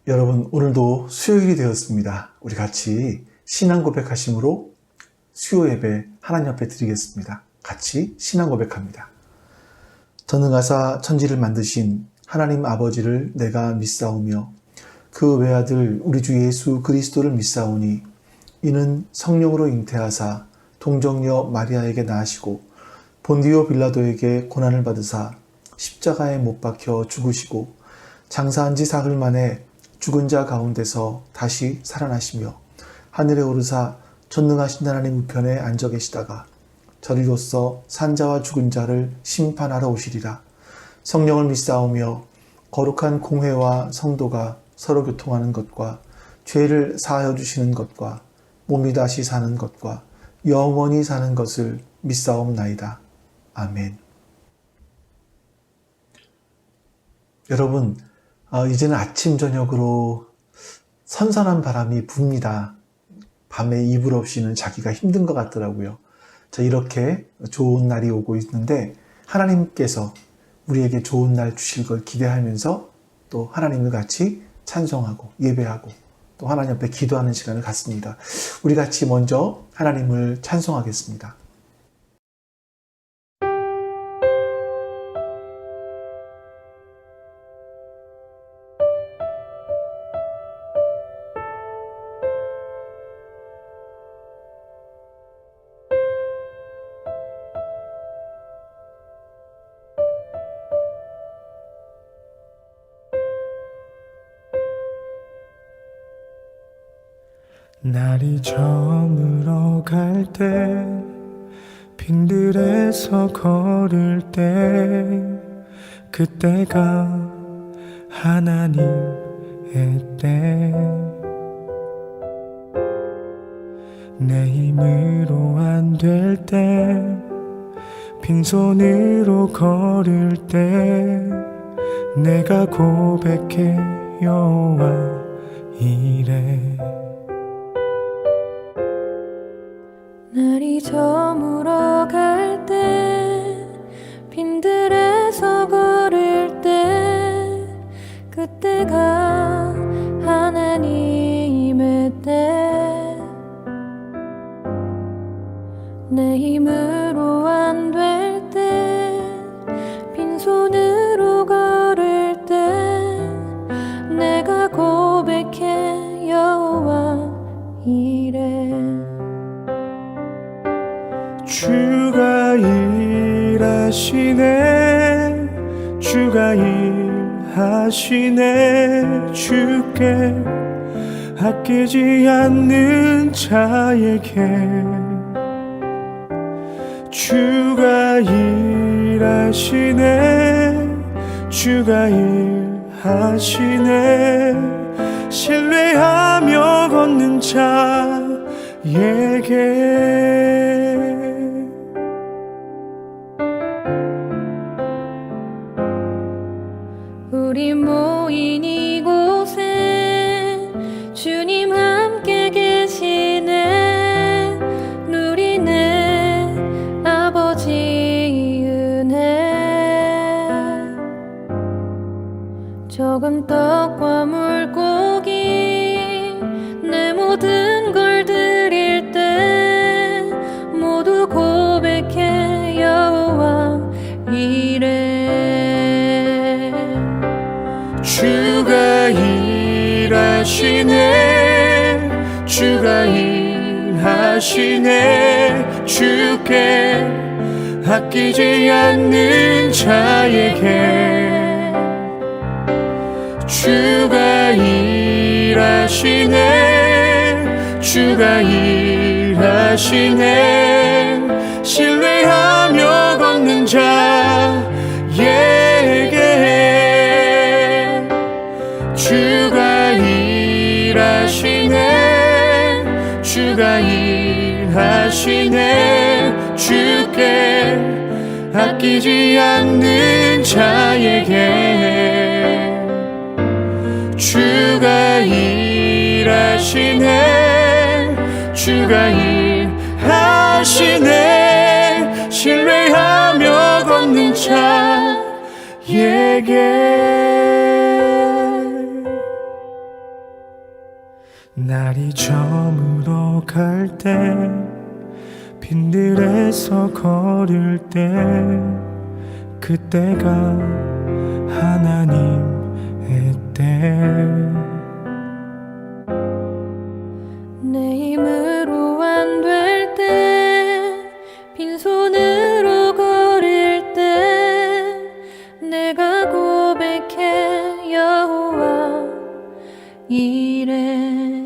여러분, 오늘도 수요일이 되었습니다. 우리 같이 신앙 고백하심으로 수요 예배 하나님 앞에 드리겠습니다. 같이 신앙 고백합니다. 전능하사 천지를 만드신 하나님 아버지를 내가 믿사오며 그 외아들 우리 주 예수 그리스도를 믿사오니 이는 성령으로 잉태하사 동정녀 마리아에게 낳으시고 본디오 빌라도에게 고난을 받으사 십자가에 못 박혀 죽으시고 장사한 지 사흘 만에 죽은 자 가운데서 다시 살아나시며 하늘에 오르사 전능하신 하나님 우편에 앉아 계시다가 저리로서 산자와 죽은 자를 심판하러 오시리라. 성령을 믿사오며 거룩한 공회와 성도가 서로 교통하는 것과 죄를 사하여 주시는 것과 몸이 다시 사는 것과 영원히 사는 것을 믿사옵나이다. 아멘. 여러분, 이제는 아침 저녁으로 선선한 바람이 붑니다. 밤에 이불 없이는 자기가 힘든 것 같더라고요. 자, 이렇게 좋은 날이 오고 있는데 하나님께서 우리에게 좋은 날 주실 걸 기대하면서 또 하나님을 같이 찬송하고 예배하고 또 하나님 앞에 기도하는 시간을 갖습니다. 우리 같이 먼저 하나님을 찬송하겠습니다. 날이 저물어 갈 때 빈들에서 걸을 때 그때가 하나님의 때 내 힘으로 안 될 때 빈손으로 걸을 때 내가 고백해 여호와 이래 날이 저물어 갈 때 빈들에서 걸을 때 그때가 하나님의 때 내 힘으로 안 될 때 빈손으로 걸을 때 내가 고백해 여호와 이래 주가 일하시네 주가 일하시네 주께 아끼지 않는 자에게 주가 일하시네 주가 일하시네 신뢰하며 걷는 자에게 우리 모인 이곳에 주님 함께 계시네 누리네 아버지 은혜 적은 떡과 물고기 내 모든 걸 드릴 때 모두 고백해 여호와 이래 주가 일하시네 주가 일하시네 주께 아끼지 않는 자에게 주가 일하시네 주가 일하시네 신뢰하며 걷는 자에게 주가 일하시네 주가 일하시네 주께 아끼지 않는 자에게 주가 일하시네 주가 일하시네 신뢰하며 걷는 자에게 날이 저물어 갈 때 빈들에서 걸을 때 그때가 하나님의 때 내 힘으로 안 될 때 빈손으로 걸을 때 내가 고백해 여호와 이래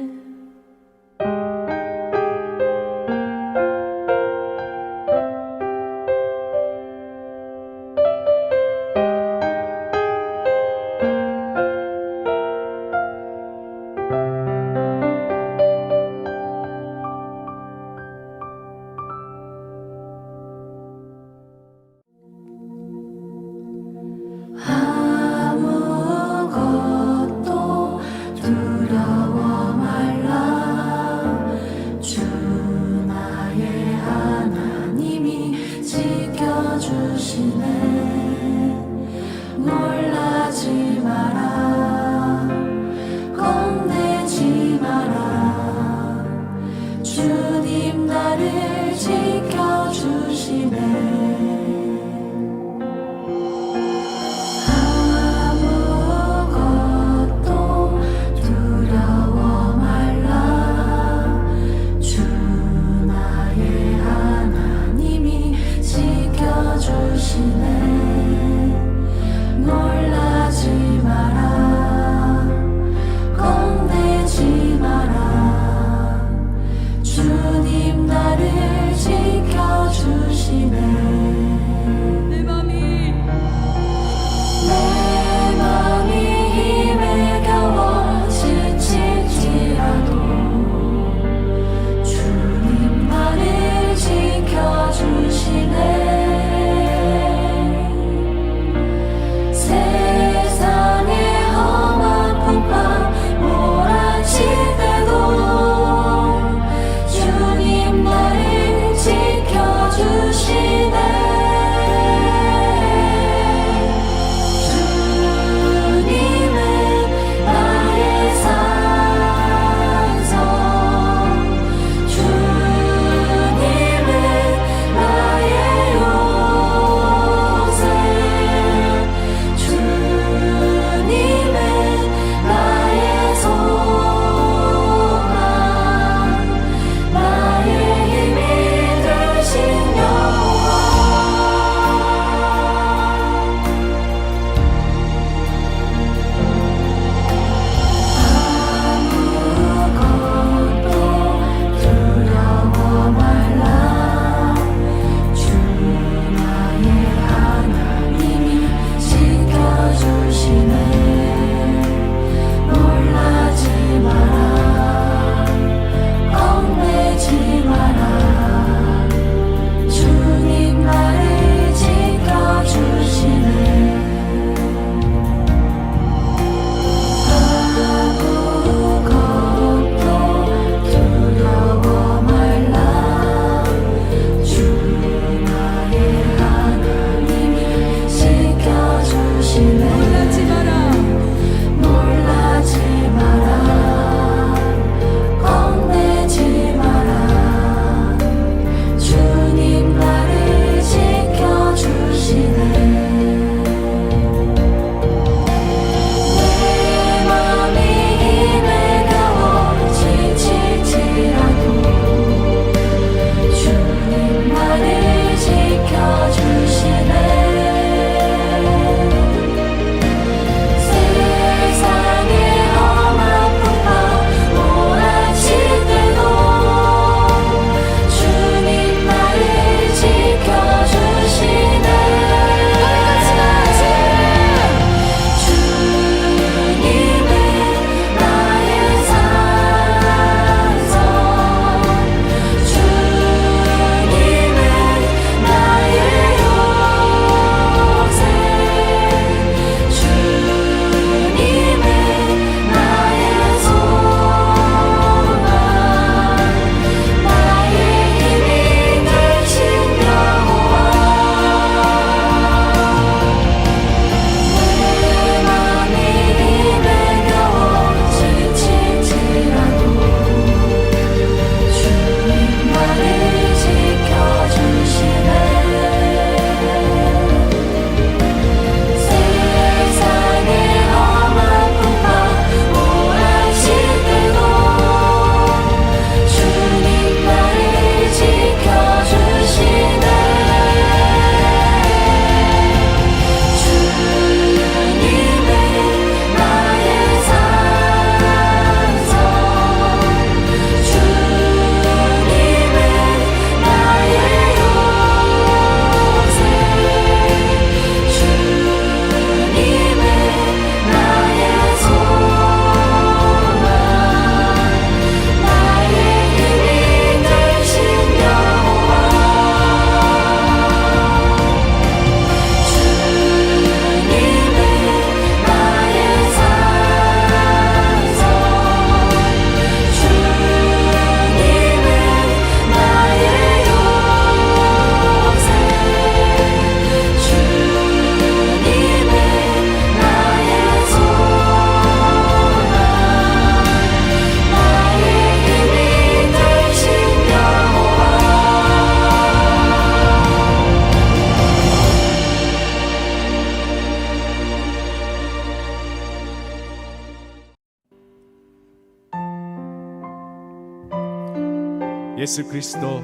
예수 그리스도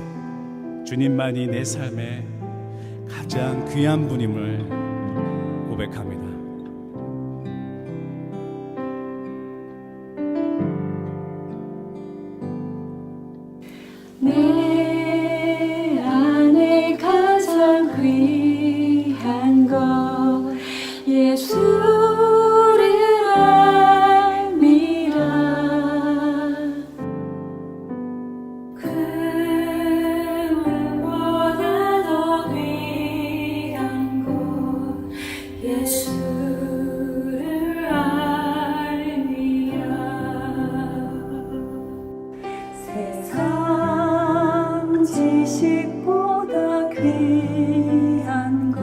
주님만이 내 삶의 가장 귀한 분임을 고백합니다. 내 안에 가장 귀한 것 예수를 알미라. 그 무엇보다 더 귀한 것 예수를 알미라. 세상 지식보다 귀한 것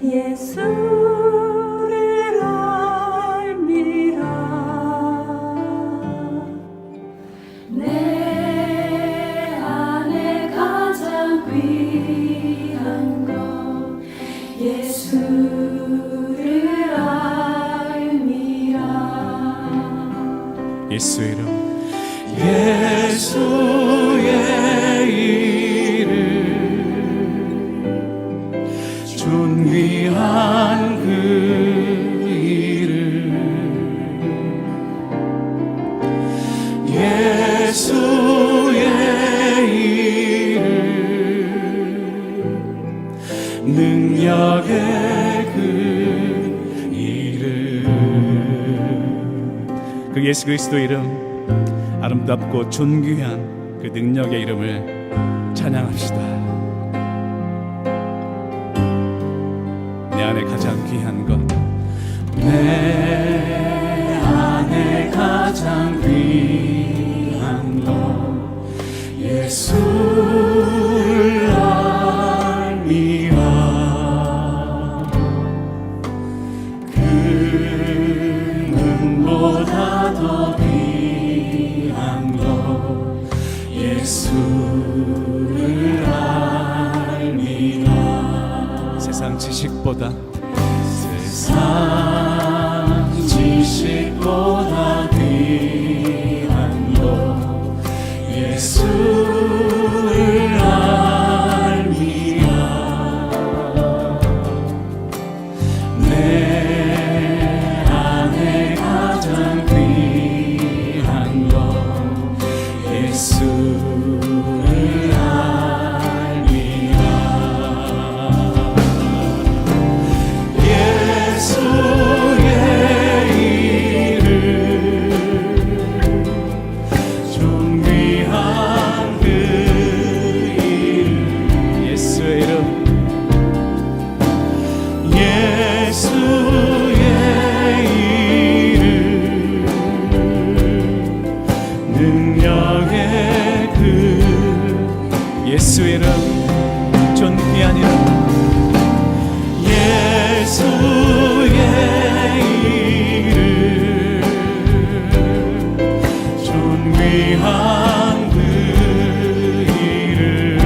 예수를 알미라. 내 안에 가장 귀한 것 예수를 알미라. 예수 이름, 예수의 이름, 존귀한 그 이름, 예수의 이름, 능력의 그 이름, 그 예수 그리스도 이름, 아름답고 존귀한 그 능력의 이름을 찬양합시다. 내 안에 가장 귀한 것, 내 안에 가장 귀한 것 예수를 알미라. 그 눈보다 더 귀한 것 예수를 알미라. 세상 지식보다 귀한 것 예수를 알미라. 내 안에 가장 귀한 것 예수를 알미라. 예수의 이름, 존귀한 그 이름, 예수의 이름, 예수의 이름, 능력의 그 예수의 이름, 존귀한 이름, 예수의 이름, 존귀한 그 이름,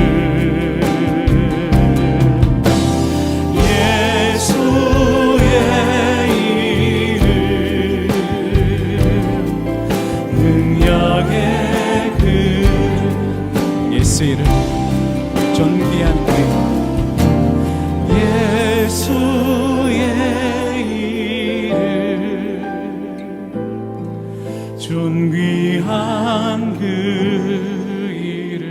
예수의 이름, 능력의 그 예수 이름, 존귀한 그 이름, 예수의 이름, 존귀한 그 이름,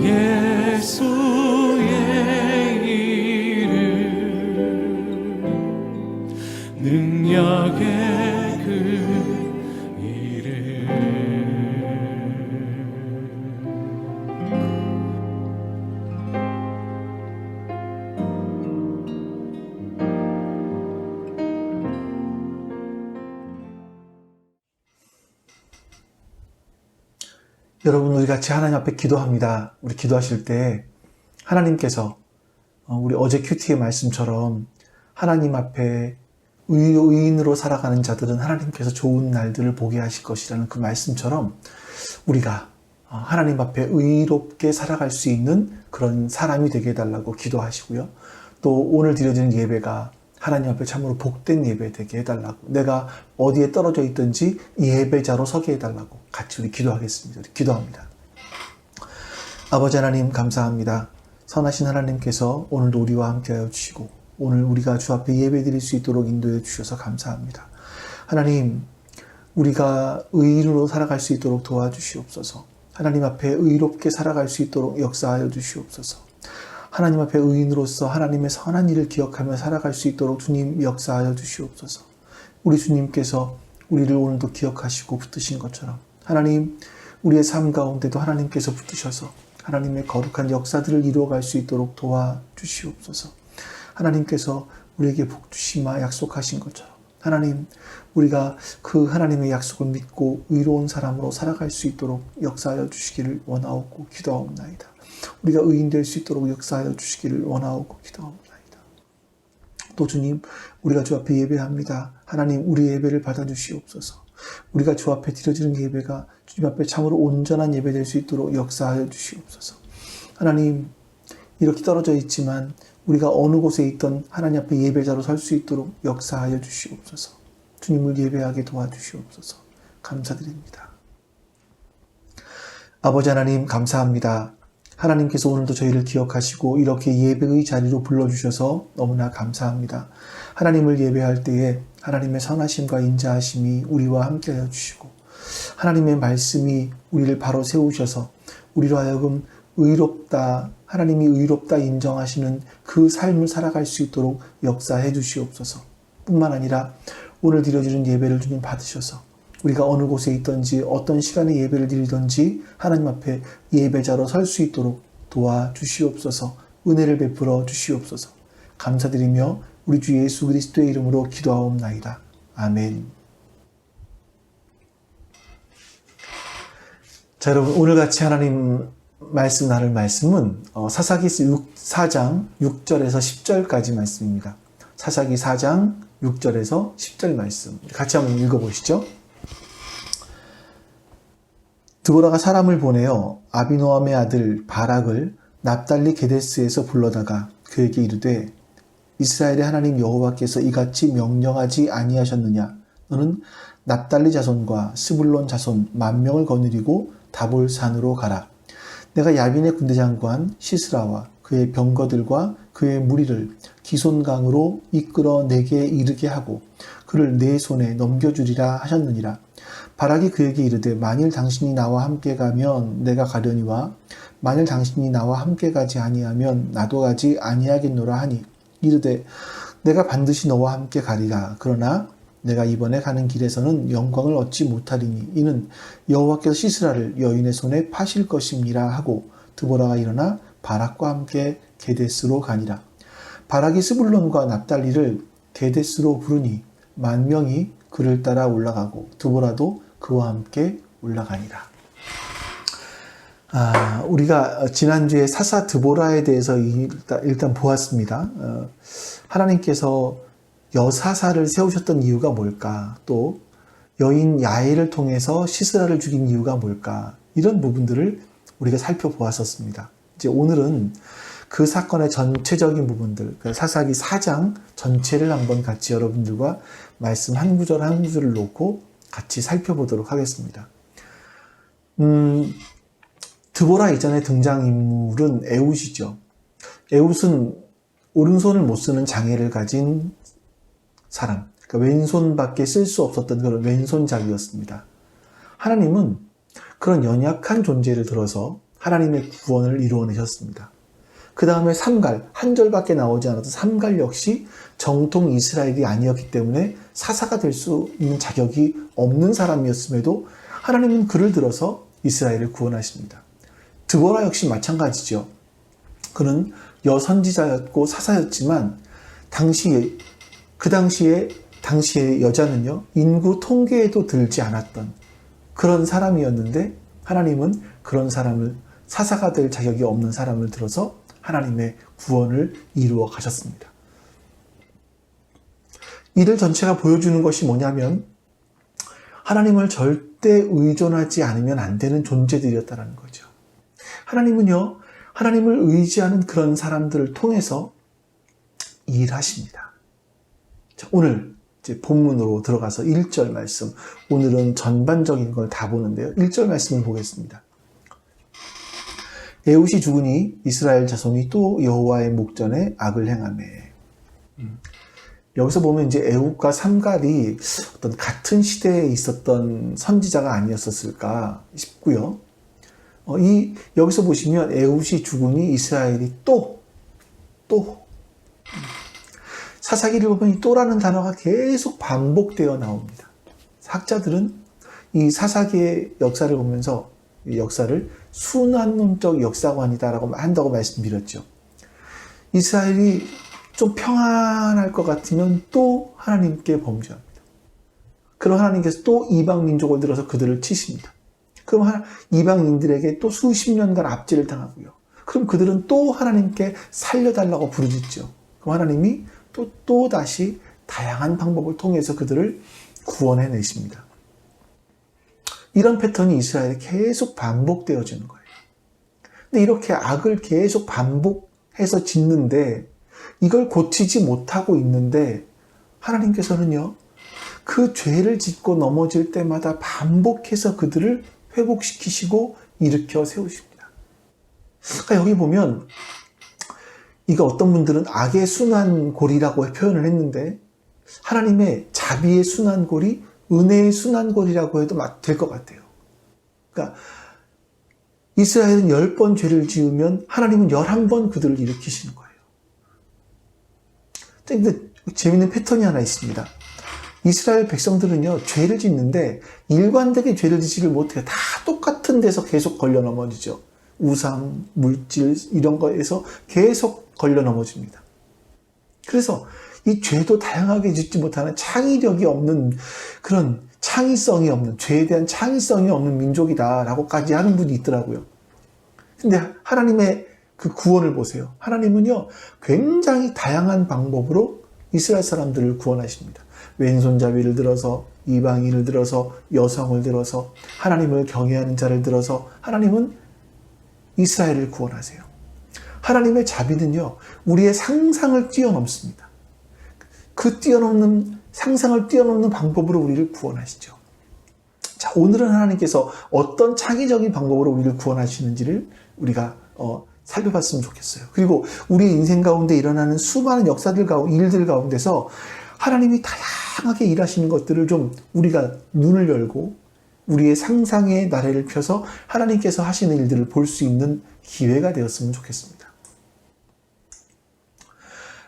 예수의 이름, 능력의 그 이름. 여러분, 우리 같이 하나님 앞에 기도합니다. 우리 기도하실 때 하나님께서 우리 어제 큐티의 말씀처럼 하나님 앞에 의인으로 살아가는 자들은 하나님께서 좋은 날들을 보게 하실 것이라는 그 말씀처럼 우리가 하나님 앞에 의롭게 살아갈 수 있는 그런 사람이 되게 해달라고 기도하시고요. 또 오늘 드려지는 예배가 하나님 앞에 참으로 복된 예배 되게 해달라고, 내가 어디에 떨어져 있든지 이 예배자로 서게 해달라고 같이 우리 기도하겠습니다. 우리 기도합니다. 아버지 하나님 감사합니다. 선하신 하나님께서 오늘도 우리와 함께하여 주시고 오늘 우리가 주 앞에 예배 드릴 수 있도록 인도해 주셔서 감사합니다. 하나님, 우리가 의인으로 살아갈 수 있도록 도와주시옵소서. 하나님 앞에 의롭게 살아갈 수 있도록 역사하여 주시옵소서. 하나님 앞에 의인으로서 하나님의 선한 일을 기억하며 살아갈 수 있도록 주님 역사하여 주시옵소서. 우리 주님께서 우리를 오늘도 기억하시고 붙드신 것처럼 하나님, 우리의 삶 가운데도 하나님께서 붙드셔서 하나님의 거룩한 역사들을 이루어갈 수 있도록 도와주시옵소서. 하나님께서 우리에게 복 주시마 약속하신 것처럼 하나님, 우리가 그 하나님의 약속을 믿고 의로운 사람으로 살아갈 수 있도록 역사하여 주시기를 원하옵고 기도하옵나이다. 우리가 의인 될 수 있도록 역사하여 주시기를 원하옵고 기도하옵나이다. 또 주님, 우리가 주 앞에 예배합니다. 하나님, 우리 예배를 받아주시옵소서. 우리가 주 앞에 드려지는 예배가 주님 앞에 참으로 온전한 예배 될 수 있도록 역사하여 주시옵소서. 하나님, 이렇게 떨어져 있지만 우리가 어느 곳에 있던 하나님 앞에 예배자로 설 수 있도록 역사하여 주시옵소서. 주님을 예배하게 도와주시옵소서. 감사드립니다. 아버지 하나님 감사합니다. 하나님께서 오늘도 저희를 기억하시고 이렇게 예배의 자리로 불러주셔서 너무나 감사합니다. 하나님을 예배할 때에 하나님의 선하심과 인자하심이 우리와 함께하여 주시고 하나님의 말씀이 우리를 바로 세우셔서 우리로 하여금 의롭다, 하나님이 의롭다 인정하시는 그 삶을 살아갈 수 있도록 역사해 주시옵소서. 뿐만 아니라 오늘 드려지는 예배를 주님 받으셔서 우리가 어느 곳에 있든지 어떤 시간에 예배를 드리든지 하나님 앞에 예배자로 설 수 있도록 도와주시옵소서. 은혜를 베풀어 주시옵소서. 감사드리며 우리 주 예수 그리스도의 이름으로 기도하옵나이다. 아멘. 자, 여러분, 오늘 같이 하나님 말씀 나눌 말씀은 사사기 4장 6절에서 10절까지 말씀입니다. 사사기 4장 6절에서 10절 말씀 같이 한번 읽어보시죠. 드보라가 사람을 보내어 아비노함의 아들 바락을 납달리 게데스에서 불러다가 그에게 이르되 이스라엘의 하나님 여호와께서 이같이 명령하지 아니하셨느냐? 너는 납달리 자손과 스불론 자손 10,000명을 거느리고 다볼산으로 가라. 내가 야빈의 군대장관 시스라와 그의 병거들과 그의 무리를 기손강으로 이끌어 내게 이르게 하고 그를 내 손에 넘겨주리라 하셨느니라. 바락이 그에게 이르되 만일 당신이 나와 함께 가면 내가 가려니와 만일 당신이 나와 함께 가지 아니하면 나도 가지 아니하겠노라 하니 이르되 내가 반드시 너와 함께 가리라. 그러나 내가 이번에 가는 길에서는 영광을 얻지 못하리니 이는 여호와께서 시스라를 여인의 손에 파실 것임이라 하고 드보라가 일어나 바락과 함께 게데스로 가니라. 바락이 스불론과 납달리를 게데스로 부르니 10,000명이 그를 따라 올라가고 드보라도 그와 함께 올라가니라. 우리가 지난주에 사사 드보라에 대해서 일단 보았습니다. 하나님께서 여사사를 세우셨던 이유가 뭘까? 또 여인 야엘을 통해서 시스라를 죽인 이유가 뭘까? 이런 부분들을 우리가 살펴보았었습니다. 이제 오늘은 그 사건의 전체적인 부분들, 사사기 4장 전체를 한번 같이 여러분들과 말씀 한 구절 한 구절을 놓고 같이 살펴보도록 하겠습니다. 드보라 이전에 등장인물은 에훗이죠. 에훗은 오른손을 못 쓰는 장애를 가진 사람, 그러니까 왼손밖에 쓸 수 없었던 그런 왼손잡이였습니다. 하나님은 그런 연약한 존재를 들어서 하나님의 구원을 이루어내셨습니다. 그 다음에 삼갈, 한 절밖에 나오지 않았던 삼갈 역시 정통 이스라엘이 아니었기 때문에 사사가 될 수 있는 자격이 없는 사람이었음에도 하나님은 그를 들어서 이스라엘을 구원하십니다. 드보라 역시 마찬가지죠. 그는 여선지자였고 사사였지만 그 당시에 여자는요, 인구 통계에도 들지 않았던 그런 사람이었는데 하나님은 그런 사람을 사사가 될 자격이 없는 사람을 들어서 하나님의 구원을 이루어 가셨습니다. 이들 전체가 보여주는 것이 뭐냐면 하나님을 절대 의존하지 않으면 안 되는 존재들이었다는 거죠. 하나님은요, 하나님을 의지하는 그런 사람들을 통해서 일하십니다. 자, 오늘 이제 본문으로 들어가서 1절 말씀, 오늘은 전반적인 걸 다 보는데요. 1절 말씀을 보겠습니다. 에훗이 죽으니 이스라엘 자손이 또 여호와의 목전에 악을 행하매. 여기서 보면 이제 에훗과 삼갈이 어떤 같은 시대에 있었던 선지자가 아니었었을까 싶고요. 여기서 보시면 에훗이 죽으니 이스라엘이 또 사사기를 보면 이 또라는 단어가 계속 반복되어 나옵니다. 학자들은 이 사사기의 역사를 보면서 이 역사를 순환론적 역사관이다라고 한다고 말씀드렸죠. 이스라엘이 좀 평안할 것 같으면 또 하나님께 범죄합니다. 그럼 하나님께서 또 이방 민족을 들어서 그들을 치십니다. 그럼 이방인들에게 또 수십 년간 압제를 당하고요. 그럼 그들은 또 하나님께 살려달라고 부르짖죠. 그럼 하나님이 또 다시 다양한 방법을 통해서 그들을 구원해 내십니다. 이런 패턴이 이스라엘에 계속 반복되어지는 거예요. 근데 이렇게 악을 계속 반복해서 짓는데 이걸 고치지 못하고 있는데 하나님께서는요, 그 죄를 짓고 넘어질 때마다 반복해서 그들을 회복시키시고 일으켜 세우십니다. 그러니까 여기 보면 이거 어떤 분들은 악의 순환골이라고 표현을 했는데 하나님의 자비의 순환골이 은혜의 순환골이라고 해도 될 것 같아요. 그러니까 이스라엘은 10번 죄를 지으면 하나님은 11번 그들을 일으키시는 거예요. 근데 재밌는 패턴이 하나 있습니다. 이스라엘 백성들은요, 죄를 짓는데 일관되게 죄를 짓지를 못해요. 다 똑같은 데서 계속 걸려 넘어지죠. 우상, 물질 이런 거에서 계속 걸려 넘어집니다. 그래서 이 죄도 다양하게 짓지 못하는 창의력이 없는 그런 창의성이 없는, 죄에 대한 창의성이 없는 민족이다라고까지 하는 분이 있더라고요. 근데 하나님의 그 구원을 보세요. 하나님은요, 굉장히 다양한 방법으로 이스라엘 사람들을 구원하십니다. 왼손잡이를 들어서, 이방인을 들어서, 여성을 들어서, 하나님을 경외하는 자를 들어서 하나님은 이스라엘을 구원하세요. 하나님의 자비는요, 우리의 상상을 뛰어넘습니다. 그 상상을 뛰어넘는 방법으로 우리를 구원하시죠. 자, 오늘은 하나님께서 어떤 창의적인 방법으로 우리를 구원하시는지를 우리가 살펴봤으면 좋겠어요. 그리고 우리 인생 가운데 일어나는 수많은 일들 가운데서 하나님이 다양하게 일하시는 것들을 좀 우리가 눈을 열고 우리의 상상의 나래를 펴서 하나님께서 하시는 일들을 볼 수 있는 기회가 되었으면 좋겠습니다.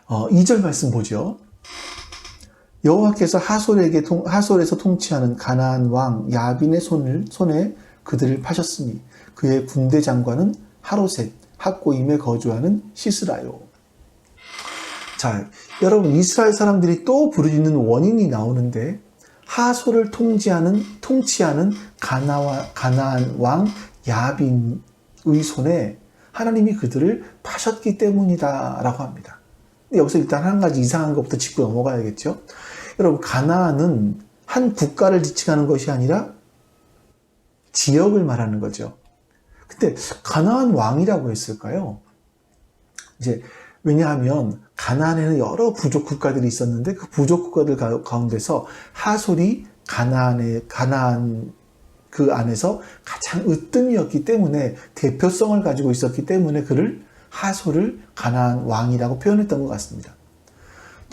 2절 말씀 보죠. 여호와께서 하솔에서 통치하는 가나안 왕 야빈의 손에 그들을 파셨으니 그의 군대 장관은 하로셋 학고임에 거주하는 시스라요. 자, 여러분, 이스라엘 사람들이 또 부르짖는 원인이 나오는데 하솔을 통치하는 가나안 왕 야빈의 손에 하나님이 그들을 파셨기 때문이다라고 합니다. 여기서 일단 한 가지 이상한 것부터 짚고 넘어가야겠죠. 여러분, 가나안은 한 국가를 지칭하는 것이 아니라 지역을 말하는 거죠. 근데 가나안 왕이라고 했을까요? 왜냐하면 가나안에는 여러 부족 국가들이 있었는데 그 부족 국가들 가운데서 하솔이 가나안 그 안에서 가장 으뜸이었기 때문에 대표성을 가지고 있었기 때문에 하솔을 가나안 왕이라고 표현했던 것 같습니다.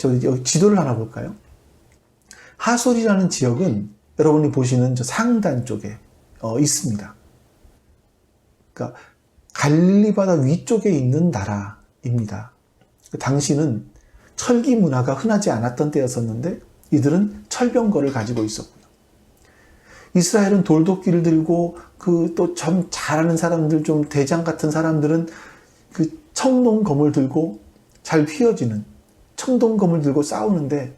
여기 지도를 하나 볼까요? 하솔이라는 지역은 여러분이 보시는 저 상단 쪽에 있습니다. 그러니까 갈릴리 바다 위쪽에 있는 나라입니다. 당시는 철기 문화가 흔하지 않았던 때였었는데 이들은 철병거를 가지고 있었고요. 이스라엘은 돌도끼를 들고 또 좀 잘하는 사람들, 좀 대장 같은 사람들은 그 청동검을 들고 잘 휘어지는 청동검을 들고 싸우는데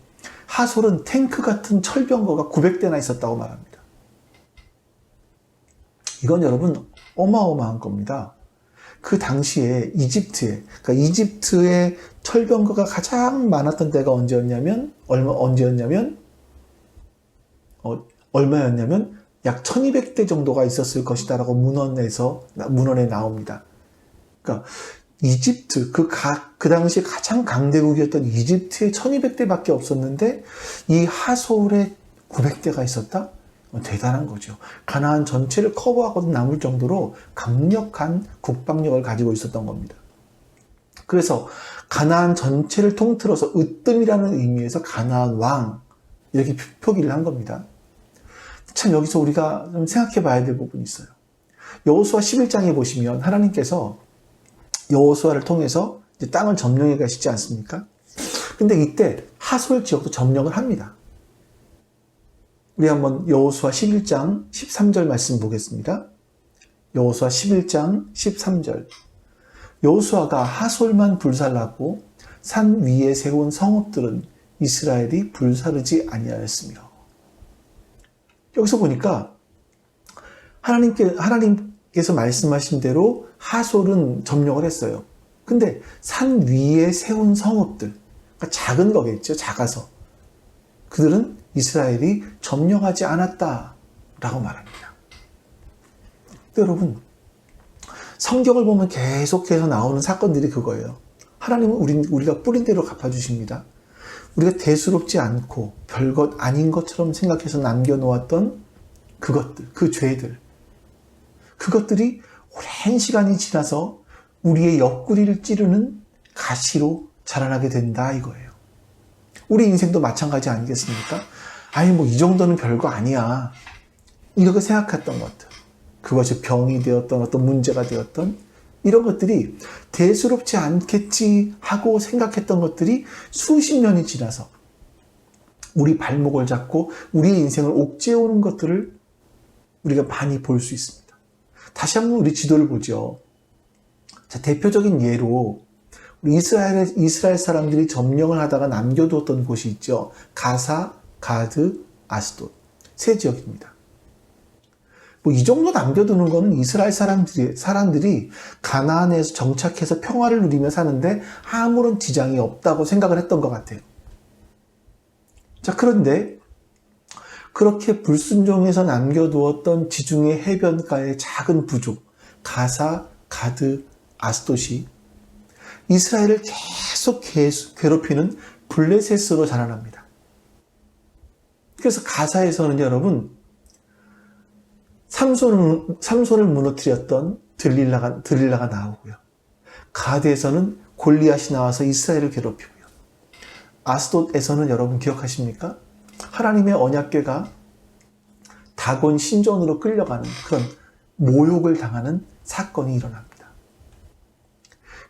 하솔은 탱크 같은 철병거가 900대나 있었다고 말합니다. 이건 여러분 어마어마한 겁니다. 그 당시에 이집트의 철병거가 가장 많았던 때가 언제였냐면 얼마였냐면 약 1200대 정도가 있었을 것이다라고 문헌에 나옵니다. 그러니까 이집트, 그 당시 가장 강대국이었던 이집트에 1200대밖에 없었는데 이 하솔에 900대가 있었다? 대단한 거죠. 가나안 전체를 커버하고도 남을 정도로 강력한 국방력을 가지고 있었던 겁니다. 그래서 가나안 전체를 통틀어서 으뜸이라는 의미에서 가나안 왕 이렇게 표기를 한 겁니다. 참 여기서 우리가 좀 생각해 봐야 될 부분이 있어요. 여호수아 11장에 보시면 하나님께서 여호수아를 통해서 이제 땅을 점령해 가시지 않습니까? 근데 이때 하솔 지역도 점령을 합니다. 우리 한번 여호수아 11장 13절 말씀 보겠습니다. 여호수아 11장 13절. 여호수아가 하솔만 불살랐고 산 위에 세운 성읍들은 이스라엘이 불사르지 아니하였으며. 여기서 보니까 하나님께서 말씀하신 대로 하솔은 점령을 했어요. 근데 산 위에 세운 성읍들, 그러니까 작은 거겠죠. 작아서. 그들은 이스라엘이 점령하지 않았다라고 말합니다. 여러분, 성경을 보면 계속해서 나오는 사건들이 그거예요. 하나님은 우리가 뿌린 대로 갚아주십니다. 우리가 대수롭지 않고 별것 아닌 것처럼 생각해서 남겨놓았던 그것들, 그 죄들, 그것들이 오랜 시간이 지나서 우리의 옆구리를 찌르는 가시로 자라나게 된다 이거예요. 우리 인생도 마찬가지 아니겠습니까? 아니 뭐 이 정도는 별거 아니야 이렇게 생각했던 것들, 그것이 병이 되었던 어떤 문제가 되었던 이런 것들이 대수롭지 않겠지 하고 생각했던 것들이 수십 년이 지나서 우리 발목을 잡고 우리의 인생을 옥죄어오는 것들을 우리가 많이 볼 수 있습니다. 다시 한번 우리 지도를 보죠. 자, 대표적인 예로 우리 이스라엘 사람들이 점령을 하다가 남겨두었던 곳이 있죠. 가사, 가드, 아스돗 세 지역입니다. 뭐 이 정도 남겨두는 거는 이스라엘 사람들이 가나안에서 정착해서 평화를 누리며 사는데 아무런 지장이 없다고 생각을 했던 것 같아요. 자, 그런데 그렇게 불순종해서 남겨두었던 지중해 해변가의 작은 부족 가사, 가드, 아스돗이 이스라엘을 계속 괴롭히는 블레셋으로 자라납니다. 그래서 가사에서는 여러분 삼손을 무너뜨렸던 들릴라가 나오고요. 가드에서는 골리앗이 나와서 이스라엘을 괴롭히고요. 아스돗에서는 여러분 기억하십니까? 하나님의 언약궤가 다곤 신전으로 끌려가는 그런 모욕을 당하는 사건이 일어납니다.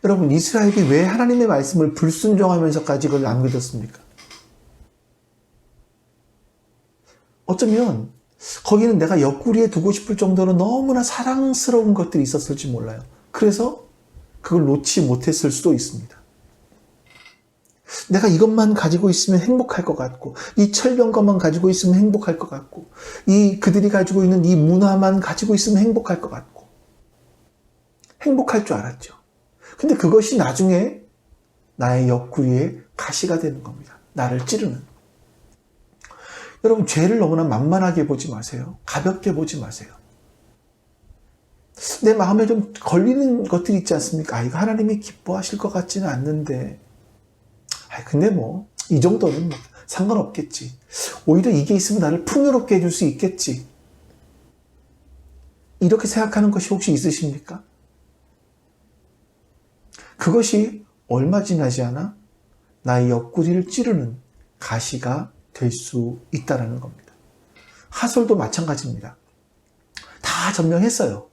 여러분, 이스라엘이 왜 하나님의 말씀을 불순종하면서까지 그걸 남겨뒀습니까? 어쩌면 거기는 내가 옆구리에 두고 싶을 정도로 너무나 사랑스러운 것들이 있었을지 몰라요. 그래서 그걸 놓지 못했을 수도 있습니다. 내가 이것만 가지고 있으면 행복할 것 같고, 이 철병거만 가지고 있으면 행복할 것 같고, 그들이 가지고 있는 이 문화만 가지고 있으면 행복할 것 같고, 행복할 줄 알았죠. 근데 그것이 나중에 나의 옆구리에 가시가 되는 겁니다. 나를 찌르는. 여러분, 죄를 너무나 만만하게 보지 마세요. 가볍게 보지 마세요. 내 마음에 좀 걸리는 것들이 있지 않습니까? 이거 하나님이 기뻐하실 것 같지는 않는데, 근데 뭐 이 정도는 뭐 상관없겠지. 오히려 이게 있으면 나를 풍요롭게 해줄 수 있겠지. 이렇게 생각하는 것이 혹시 있으십니까? 그것이 얼마 지나지 않아 나의 옆구리를 찌르는 가시가 될 수 있다는 겁니다. 하솔도 마찬가지입니다. 다 점령했어요.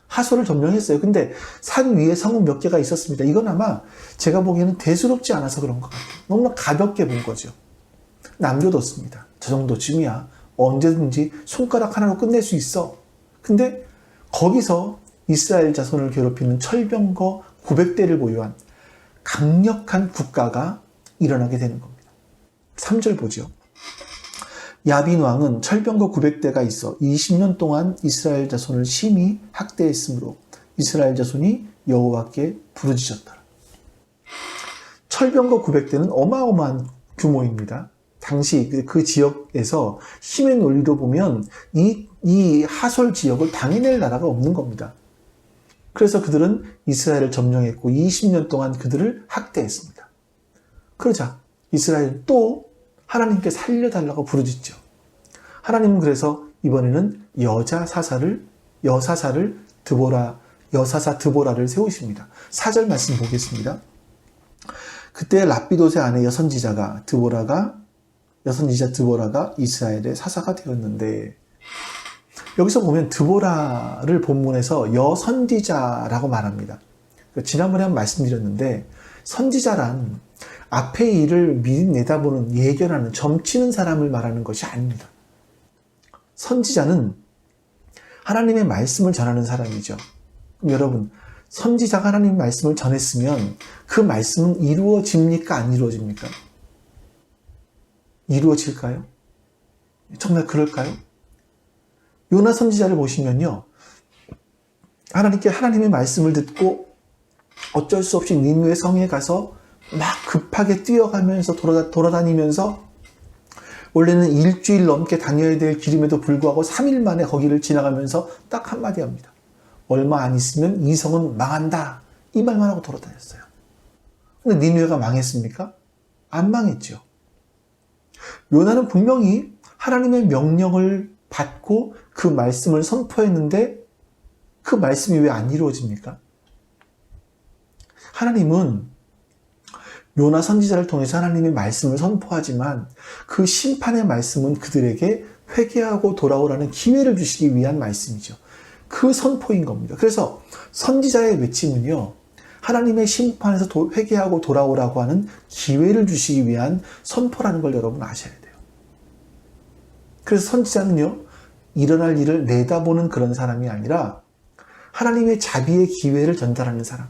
하솔을 점령했어요. 근데 산 위에 성읍 몇 개가 있었습니다. 이건 아마 제가 보기에는 대수롭지 않아서 그런 것 같아요. 너무나 가볍게 본 거죠. 남겨뒀습니다. 저 정도쯤이야. 언제든지 손가락 하나로 끝낼 수 있어. 근데 거기서 이스라엘 자손을 괴롭히는 철병거 900대를 보유한 강력한 국가가 일어나게 되는 겁니다. 3절 보죠. 야빈 왕은 철병거 900대가 있어 20년 동안 이스라엘 자손을 심히 학대했으므로 이스라엘 자손이 여호와께 부르짖었다. 철병거 900대는 어마어마한 규모입니다. 당시 그 지역에서 힘의 논리로 보면 이 하솔 지역을 당해낼 나라가 없는 겁니다. 그래서 그들은 이스라엘을 점령했고 20년 동안 그들을 학대했습니다. 그러자 이스라엘은 또 하나님께 살려달라고 부르짖죠. 하나님은 그래서 이번에는 여사사 드보라를 세우십니다. 4절 말씀 보겠습니다. 그때 랍비돗의 아내 여선지자 드보라가 이스라엘의 사사가 되었는데, 여기서 보면 드보라를 본문에서 여선지자라고 말합니다. 지난번에 한번 말씀드렸는데, 선지자란 앞의 일을 미리 내다보는, 예견하는, 점치는 사람을 말하는 것이 아닙니다. 선지자는 하나님의 말씀을 전하는 사람이죠. 그럼 여러분, 선지자가 하나님의 말씀을 전했으면 그 말씀은 이루어집니까? 안 이루어집니까? 이루어질까요? 정말 그럴까요? 요나 선지자를 보시면요, 하나님의 말씀을 듣고 어쩔 수 없이 니느웨 성에 가서 막 급하게 뛰어가면서 돌아다니면서, 원래는 일주일 넘게 다녀야 될 길임에도 불구하고 3일 만에 거기를 지나가면서 딱 한마디 합니다. 얼마 안 있으면 이 성은 망한다. 이 말만 하고 돌아다녔어요. 근데 니느웨가 망했습니까? 안 망했죠. 요나는 분명히 하나님의 명령을 받고 그 말씀을 선포했는데 그 말씀이 왜 안 이루어집니까? 하나님은 요나 선지자를 통해서 하나님의 말씀을 선포하지만 그 심판의 말씀은 그들에게 회개하고 돌아오라는 기회를 주시기 위한 말씀이죠. 그 선포인 겁니다. 그래서 선지자의 외침은요, 하나님의 심판에서 회개하고 돌아오라고 하는 기회를 주시기 위한 선포라는 걸 여러분 아셔야 돼요. 그래서 선지자는요, 일어날 일을 내다보는 그런 사람이 아니라 하나님의 자비의 기회를 전달하는 사람,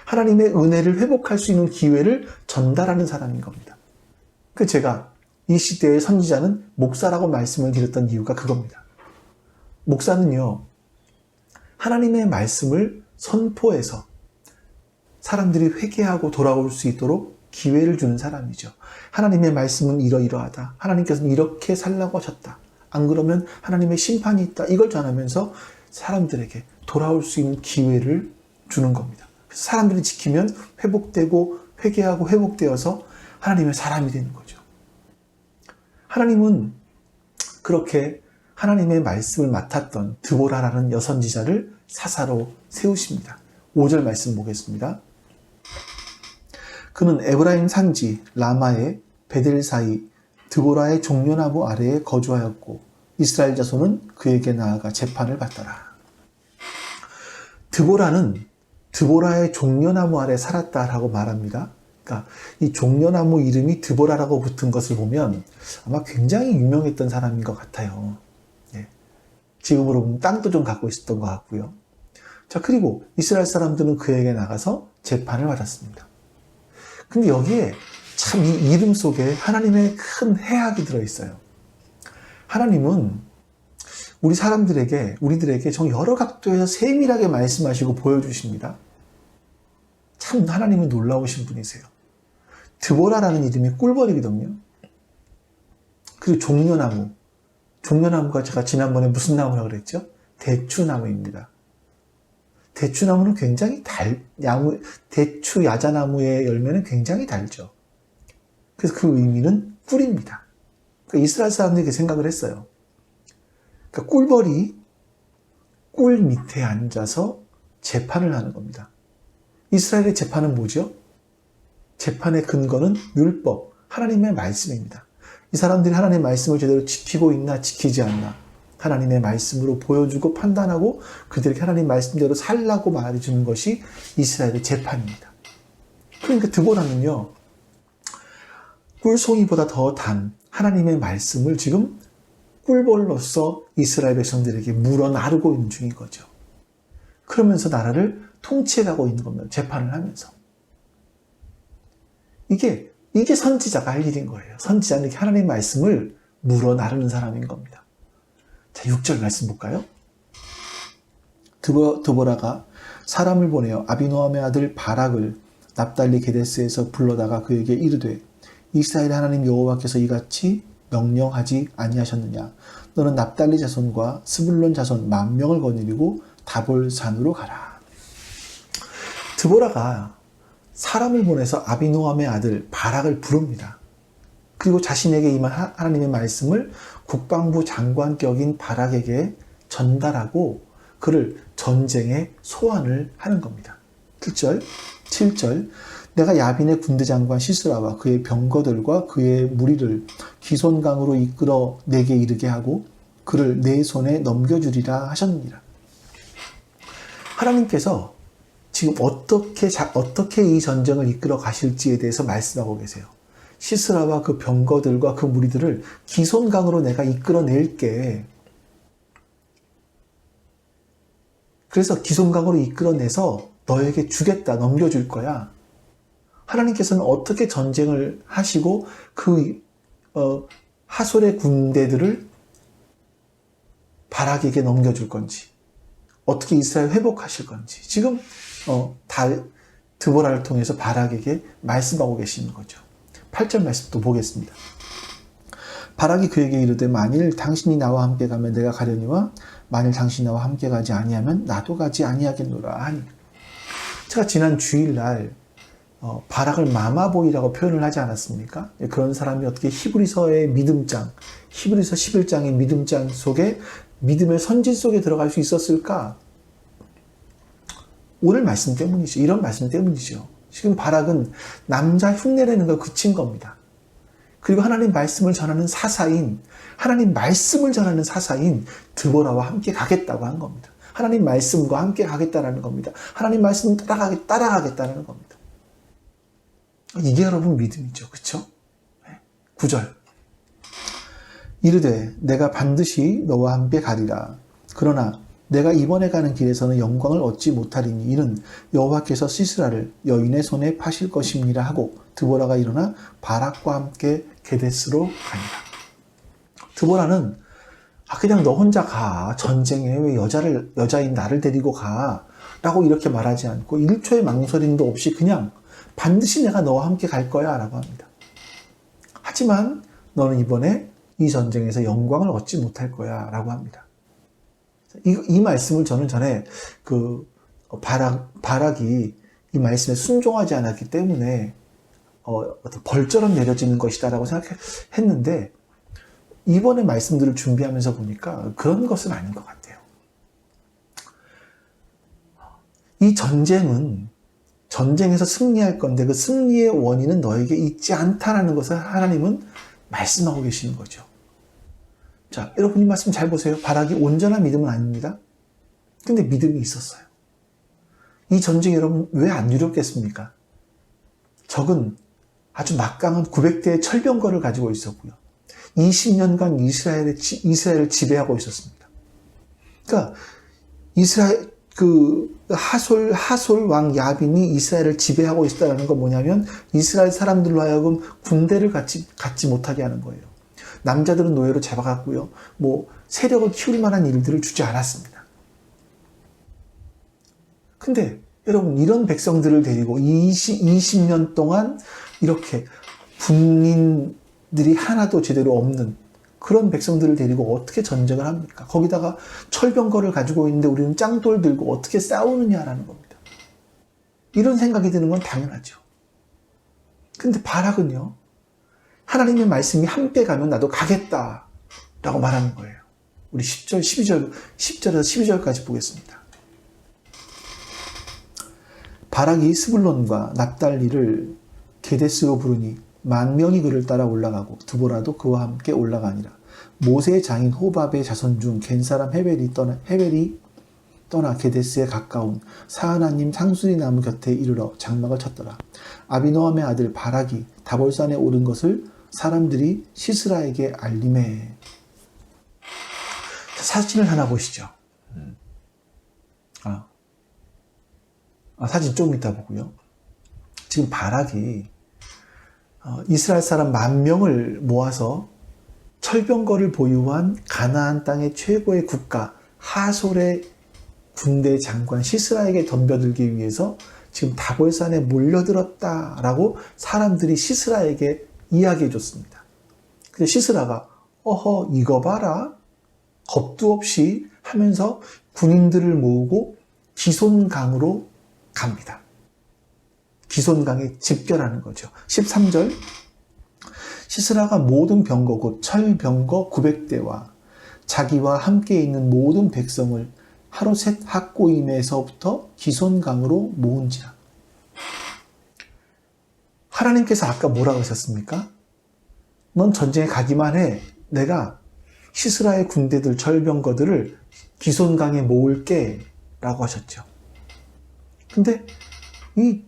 하나님의 은혜를 회복할 수 있는 기회를 전달하는 사람인 겁니다. 그 제가 이 시대의 선지자는 목사라고 말씀을 드렸던 이유가 그겁니다. 목사는요, 하나님의 말씀을 선포해서 사람들이 회개하고 돌아올 수 있도록 기회를 주는 사람이죠. 하나님의 말씀은 이러이러하다. 하나님께서는 이렇게 살라고 하셨다. 안 그러면 하나님의 심판이 있다. 이걸 전하면서 사람들에게 돌아올 수 있는 기회를 주는 겁니다. 그래서 사람들이 지키면 회복되고 회개하고 회복되어서 하나님의 사람이 되는 거죠. 하나님은 그렇게 하나님의 말씀을 맡았던 드보라라는 여선지자를 사사로 세우십니다. 5절 말씀 보겠습니다. 그는 에브라임 산지 라마의 베델 사이 드보라의 종려나무 아래에 거주하였고 이스라엘 자손은 그에게 나아가 재판을 받더라. 드보라는 드보라의 종려나무 아래 살았다라고 말합니다. 그러니까 이 종려나무 이름이 드보라라고 붙은 것을 보면 아마 굉장히 유명했던 사람인 것 같아요. 예. 지금으로 보면 땅도 좀 갖고 있었던 것 같고요. 자, 그리고 이스라엘 사람들은 그에게 나가서 재판을 받았습니다. 근데 여기에 참 이 이름 속에 하나님의 큰 해악이 들어있어요. 하나님은 우리들에게 정 여러 각도에서 세밀하게 말씀하시고 보여주십니다. 참 하나님은 놀라우신 분이세요. 드보라라는 이름이 꿀벌이거든요. 그리고 종려나무가 제가 지난번에 무슨 나무라고 그랬죠? 대추나무입니다. 대추나무는 굉장히 대추 야자나무의 열매는 굉장히 달죠. 그래서 그 의미는 꿀입니다. 그러니까 이스라엘 사람들이 그렇게 생각을 했어요. 그러니까 꿀벌이 꿀 밑에 앉아서 재판을 하는 겁니다. 이스라엘의 재판은 뭐죠? 재판의 근거는 율법, 하나님의 말씀입니다. 이 사람들이 하나님의 말씀을 제대로 지키고 있나 지키지 않나 하나님의 말씀으로 보여주고 판단하고 그들에게 하나님 말씀대로 살라고 말해주는 것이 이스라엘의 재판입니다. 그러니까 드보라는요, 꿀송이보다 더 단 하나님의 말씀을 지금 꿀벌로서 이스라엘 백성들에게 물어 나르고 있는 중인 거죠. 그러면서 나라를 통치해가고 있는 겁니다. 재판을 하면서. 이게 선지자가 할 일인 거예요. 선지자는 이렇게 하나님의 말씀을 물어 나르는 사람인 겁니다. 자, 6절 말씀 볼까요? 드보라가 사람을 보내어 아비노함의 아들 바락을 납달리 게데스에서 불러다가 그에게 이르되 이스라엘 하나님 여호와께서 이같이 명령하지 아니하셨느냐? 너는 납달리 자손과 스불론 자손 10,000명을 거느리고 다볼산으로 가라. 드보라가 사람을 보내서 아비노함의 아들 바락을 부릅니다. 그리고 자신에게 임한 하나님의 말씀을 국방부 장관격인 바락에게 전달하고 그를 전쟁에 소환을 하는 겁니다. 7절 내가 야빈의 군대 장관 시스라와 그의 병거들과 그의 무리를 기손강으로 이끌어 내게 이르게 하고 그를 내 손에 넘겨주리라 하셨느니라. 하나님께서 지금 어떻게 이 전쟁을 이끌어 가실지에 대해서 말씀하고 계세요. 시스라와 그 병거들과 그 무리들을 기손강으로 내가 이끌어낼게. 그래서 기손강으로 이끌어내서 너에게 주겠다, 넘겨줄 거야. 하나님께서는 어떻게 전쟁을 하시고 그 하솔의 군대들을 바락에게 넘겨줄 건지, 어떻게 이스라엘 회복하실 건지 지금 드보라를 통해서 바락에게 말씀하고 계시는 거죠. 8절 말씀 또 보겠습니다. 바락이 그에게 이르되 만일 당신이 나와 함께 가면 내가 가려니와 만일 당신이 나와 함께 가지 아니하면 나도 가지 아니하겠노라 하니. 제가 지난 주일날 바락을 마마보이라고 표현을 하지 않았습니까? 그런 사람이 어떻게 히브리서의 믿음장, 히브리서 11장의 믿음장 속에 믿음의 선진 속에 들어갈 수 있었을까? 오늘 말씀 때문이죠. 이런 말씀 때문이죠. 지금 바락은 남자 흉내내는 걸 그친 겁니다. 그리고 하나님 말씀을 전하는 사사인, 하나님 말씀을 전하는 사사인 드보라와 함께 가겠다고 한 겁니다. 하나님 말씀과 함께 가겠다라는 겁니다. 하나님 말씀을 따라가겠다는 겁니다. 이게 여러분 믿음이죠. 그렇죠? 9절 이르되 내가 반드시 너와 함께 가리라. 그러나 내가 이번에 가는 길에서는 영광을 얻지 못하리니 이는 여호와께서 시스라를 여인의 손에 파실 것임이라 하고 드보라가 일어나 바락과 함께 게데스로 가니라. 드보라는 그냥 너 혼자 가. 전쟁에 왜 여자인 나를 데리고 가. 라고 이렇게 말하지 않고 1초의 망설임도 없이 그냥 반드시 내가 너와 함께 갈 거야 라고 합니다. 하지만 너는 이번에 이 전쟁에서 영광을 얻지 못할 거야 라고 합니다. 이 말씀을 저는 전에 바락이 이 말씀에 순종하지 않았기 때문에 어떤 벌처럼 내려지는 것이다 라고 생각했는데 이번에 말씀들을 준비하면서 보니까 그런 것은 아닌 것 같아요. 이 전쟁에서 승리할 건데 그 승리의 원인은 너에게 있지 않다라는 것을 하나님은 말씀하고 계시는 거죠. 자, 여러분 이 말씀 잘 보세요. 바락이 온전한 믿음은 아닙니다. 근데 믿음이 있었어요. 이 전쟁이 여러분 왜 안 유력했습니까? 적은 아주 막강한 900대의 철병거를 가지고 있었고요. 20년간 이스라엘을 지배하고 있었습니다. 그러니까 하솔 왕 야빈이 이스라엘을 지배하고 있다는 건 뭐냐면 이스라엘 사람들로 하여금 군대를 갖지 못하게 하는 거예요. 남자들은 노예로 잡아갔고요. 세력을 키울 만한 일들을 주지 않았습니다. 근데 여러분 이런 백성들을 데리고 20년 동안 이렇게 군인들이 하나도 제대로 없는 그런 백성들을 데리고 어떻게 전쟁을 합니까? 거기다가 철병거를 가지고 있는데 우리는 짱돌 들고 어떻게 싸우느냐라는 겁니다. 이런 생각이 드는 건 당연하죠. 근데 바락은요. 하나님의 말씀이 함께 가면 나도 가겠다라고 말하는 거예요. 우리 10절에서 12절까지 보겠습니다. 바락이 스불론과 납달리를 게데스로 부르니 10,000명이 그를 따라 올라가고 드보라도 그와 함께 올라가니라. 모세의 장인 호밥의 자손 중 겐사람 헤벨이 떠나 게데스에 가까운 사하나님 상수리 나무 곁에 이르러 장막을 쳤더라. 아비노함의 아들 바락이 다볼산에 오른 것을 사람들이 시스라에게 알림해. 사진을 하나 보시죠. 사진 좀 이따 보고요. 지금 바락이 이스라엘 사람 10,000명을 모아서 철병거를 보유한 가나안 땅의 최고의 국가 하솔의 군대 장관 시스라에게 덤벼들기 위해서 지금 다볼산에 몰려들었다라고 사람들이 시스라에게 이야기해 줬습니다. 근데 시스라가 이거 봐라 겁도 없이 하면서 군인들을 모으고 기손강으로 갑니다. 기손강에 집결하는 거죠. 13절 시스라가 모든 병거 곧 철병거 900대와 자기와 함께 있는 모든 백성을 하루셋 학고임에서부터 기손강으로 모은지라. 하나님께서 아까 뭐라고 하셨습니까? 넌 전쟁에 가기만 해. 내가 시스라의 군대들 철병거들을 기손강에 모을게 라고 하셨죠. 근데 이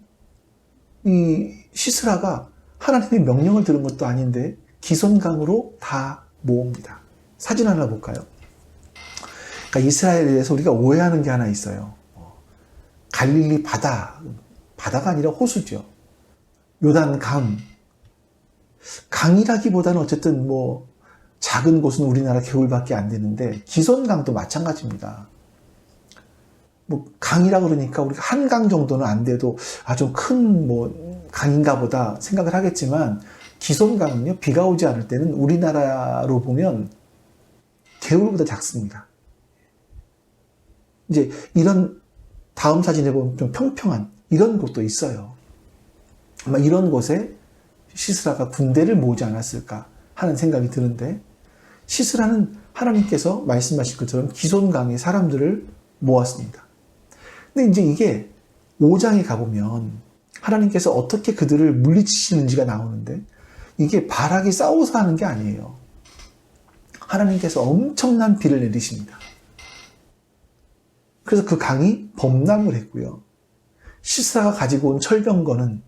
시스라가 하나님의 명령을 들은 것도 아닌데 기손강으로 다 모읍니다. 사진 하나 볼까요? 그러니까 이스라엘에 대해서 우리가 오해하는 게 하나 있어요. 갈릴리 바다가 아니라 호수죠. 요단 강이라기보다는 어쨌든 뭐 작은 곳은 우리나라 겨울밖에 안 되는데 기손강도 마찬가지입니다. 뭐 강이라 그러니까 우리가 한강 정도는 안 돼도 아주 큰 뭐 강인가 보다 생각을 하겠지만 기손강은요, 비가 오지 않을 때는 우리나라로 보면 개울보다 작습니다. 이제 이런 다음 사진에 보면 좀 평평한 이런 곳도 있어요. 아마 이런 곳에 시스라가 군대를 모으지 않았을까 하는 생각이 드는데, 시스라는 하나님께서 말씀하신 것처럼 기손강에 사람들을 모았습니다. 근데 이제 이게 5장에 가보면 하나님께서 어떻게 그들을 물리치시는지가 나오는데, 이게 바락이 싸워서 하는 게 아니에요. 하나님께서 엄청난 비를 내리십니다. 그래서 그 강이 범람을 했고요. 시스라가 가지고 온 철병거는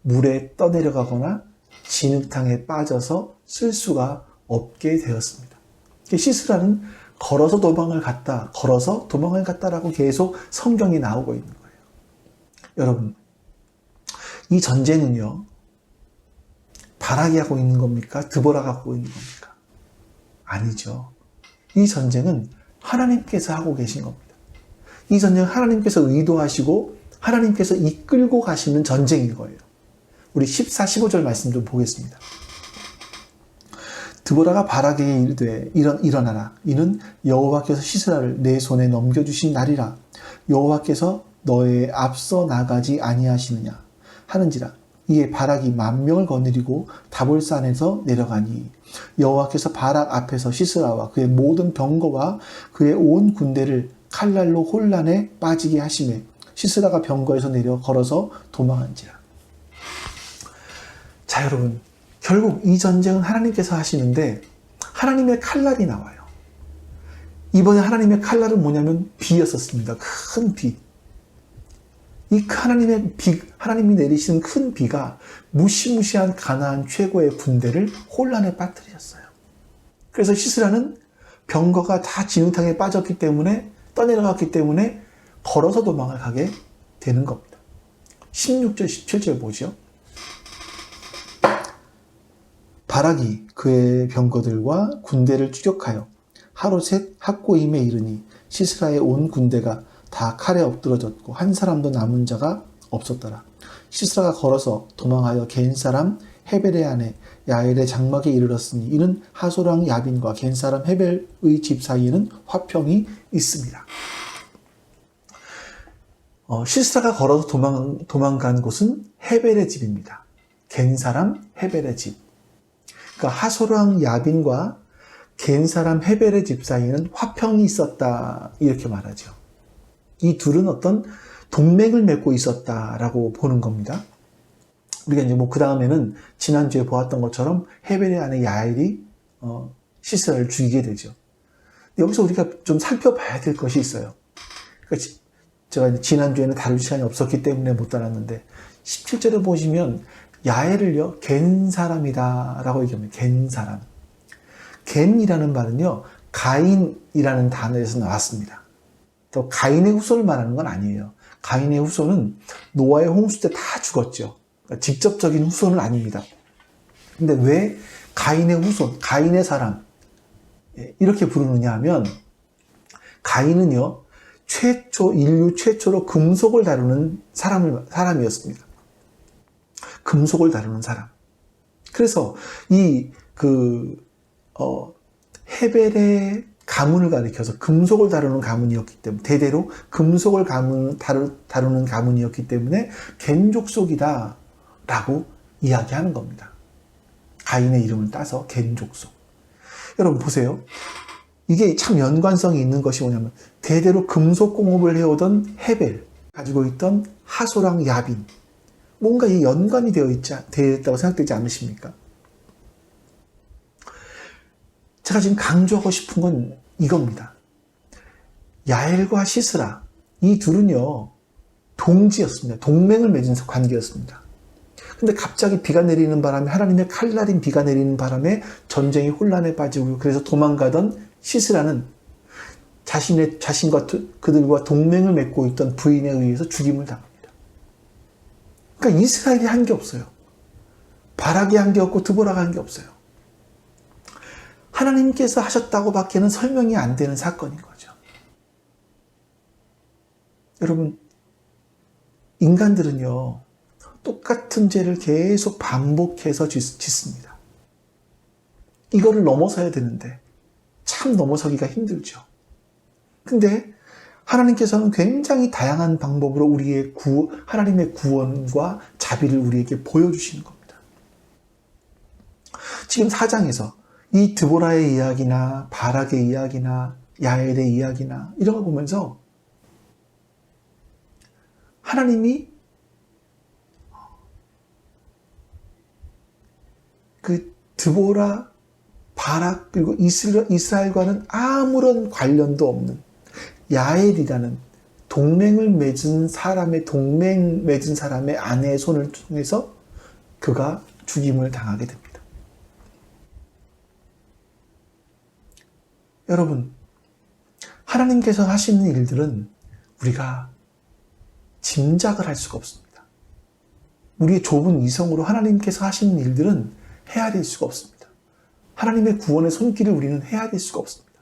물에 떠내려가거나 진흙탕에 빠져서 쓸 수가 없게 되었습니다. 시스라는 걸어서 도망을 갔다라고 계속 성경에 나오고 있는 거예요. 여러분, 이 전쟁은요, 바락이 하고 있는 겁니까? 드보라가 하고 있는 겁니까? 아니죠. 이 전쟁은 하나님께서 하고 계신 겁니다. 이 전쟁은 하나님께서 의도하시고 하나님께서 이끌고 가시는 전쟁인 거예요. 우리 14, 15절 말씀 좀 보겠습니다. 드보라가 바락에게 이르되 일어나라. 이는 여호와께서 시스라를 내 손에 넘겨주신 날이라. 여호와께서 너의 앞서 나가지 아니하시느냐 하는지라. 이에 바락이 10,000명을 거느리고 다볼산에서 내려가니 여호와께서 바락 앞에서 시스라와 그의 모든 병거와 그의 온 군대를 칼날로 혼란에 빠지게 하시매 시스라가 병거에서 내려 걸어서 도망한지라. 자, 여러분, 결국 이 전쟁은 하나님께서 하시는데 하나님의 칼날이 나와요. 이번에 하나님의 칼날은 뭐냐면 비였었습니다. 큰 비. 이 하나님이 내리시는 큰 비가 무시무시한 가나안 최고의 군대를 혼란에 빠뜨리셨어요. 그래서 시스라는 병거가 다 진흙탕에 빠졌기 때문에, 떠내려갔기 때문에 걸어서 도망을 가게 되는 겁니다. 16절, 17절 보죠. 바락이 그의 병거들과 군대를 추격하여 하루셋 학고임에 이르니 시스라의 온 군대가 다 칼에 엎드러졌고 한 사람도 남은 자가 없었더라. 시스라가 걸어서 도망하여 겐 사람 헤벨의 아내 야엘의 장막에 이르렀으니 이는 하소랑 야빈과 겐 사람 헤벨의 집 사이에는 화평이 있습니다. 시스라가 걸어서 도망간 곳은 헤벨의 집입니다. 겐 사람 헤벨의 집. 그러니까 하소랑 야빈과 겐 사람 헤벨의 집 사이에는 화평이 있었다, 이렇게 말하죠. 이 둘은 어떤 동맹을 맺고 있었다라고 보는 겁니다. 우리가 이제 그 다음에는 지난주에 보았던 것처럼 헤벨의 아내 야엘이 시스라를 죽이게 되죠. 여기서 우리가 좀 살펴봐야 될 것이 있어요. 그러니까 제가 지난주에는 다룰 시간이 없었기 때문에 못 다뤘는데 17절에 보시면 야엘을요, 겐 사람이다 라고 얘기합니다. 겐 사람. 겐이라는 말은요, 가인이라는 단어에서 나왔습니다. 또 가인의 후손을 말하는 건 아니에요. 가인의 후손은 노아의 홍수 때 다 죽었죠. 그러니까 직접적인 후손은 아닙니다. 근데 왜 가인의 후손, 가인의 사람 이렇게 부르느냐 하면, 가인은요, 인류 최초로 금속을 다루는 사람이었습니다. 금속을 다루는 사람. 그래서 헤벨의 가문을 가리켜서 금속을 다루는 가문이었기 때문에, 대대로 금속을 다루는 가문이었기 때문에 겐족속이다 라고 이야기하는 겁니다. 가인의 이름을 따서 겐족속. 여러분 보세요. 이게 참 연관성이 있는 것이 뭐냐면, 대대로 금속 공업을 해오던 헤벨, 가지고 있던 하소랑 야빈, 뭔가 이 연관이 되어 있다고 생각되지 않으십니까? 제가 지금 강조하고 싶은 건 이겁니다. 야엘과 시스라, 이 둘은요, 동지였습니다. 동맹을 맺은 관계였습니다. 근데 갑자기 비가 내리는 바람에, 하나님의 칼날인 비가 내리는 바람에 전쟁이 혼란에 빠지고, 그래서 도망가던 시스라는 자신과 그들과 동맹을 맺고 있던 부인에 의해서 죽임을 당합니다. 그러니까 이스라엘이 한 게 없어요. 바락이 한 게 없고 드보라가 한 게 없어요. 하나님께서 하셨다고 밖에는 설명이 안 되는 사건인 거죠. 여러분, 인간들은요, 똑같은 죄를 계속 반복해서 짓습니다. 이거를 넘어서야 되는데 참 넘어서기가 힘들죠. 근데 하나님께서는 굉장히 다양한 방법으로 하나님의 구원과 자비를 우리에게 보여주시는 겁니다. 지금 4장에서 이 드보라의 이야기나 바락의 이야기나 야엘의 이야기나 이런 거 보면서 하나님이 그 드보라, 바락, 그리고 이스라엘과는 아무런 관련도 없는 야엘이라는 동맹 맺은 사람의 아내의 손을 통해서 그가 죽임을 당하게 됩니다. 여러분, 하나님께서 하시는 일들은 우리가 짐작을 할 수가 없습니다. 우리의 좁은 이성으로 하나님께서 하시는 일들은 헤아릴 수가 없습니다. 하나님의 구원의 손길을 우리는 헤아릴 수가 없습니다.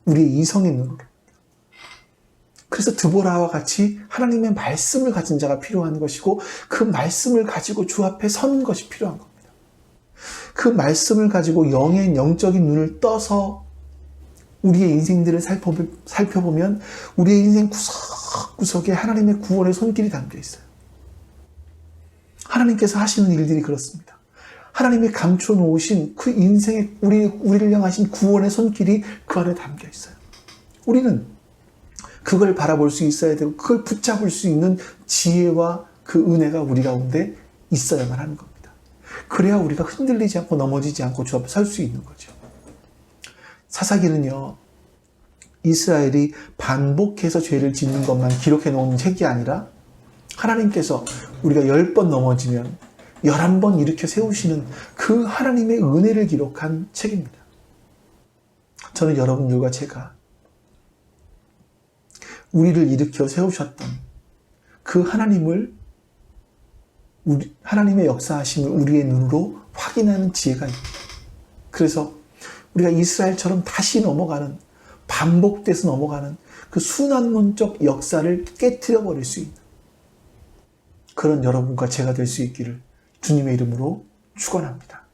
우리의 이성의 눈으로. 그래서 드보라와 같이 하나님의 말씀을 가진 자가 필요한 것이고, 그 말씀을 가지고 주 앞에 서는 것이 필요한 겁니다. 그 말씀을 가지고 영적인 눈을 떠서 우리의 인생들을 살펴보면 우리의 인생 구석구석에 하나님의 구원의 손길이 담겨 있어요. 하나님께서 하시는 일들이 그렇습니다. 하나님이 감춰 놓으신 그 인생의 우리를 향하신 구원의 손길이 그 안에 담겨 있어요. 우리는 그걸 바라볼 수 있어야 되고, 그걸 붙잡을 수 있는 지혜와 그 은혜가 우리 가운데 있어야만 하는 겁니다. 그래야 우리가 흔들리지 않고 넘어지지 않고 주 앞에 설 수 있는 거죠. 사사기는요, 이스라엘이 반복해서 죄를 짓는 것만 기록해 놓은 책이 아니라, 하나님께서 우리가 10번 넘어지면 11번 일으켜 세우시는 그 하나님의 은혜를 기록한 책입니다. 저는 여러분들과 제가 우리를 일으켜 세우셨던 그 하나님의 역사하심을 우리의 눈으로 확인하는 지혜가 있습니다. 그래서 우리가 이스라엘처럼 다시 넘어가는, 반복돼서 넘어가는 그 순환론적 역사를 깨트려 버릴 수 있는 그런 여러분과 제가 될 수 있기를 주님의 이름으로 축원합니다.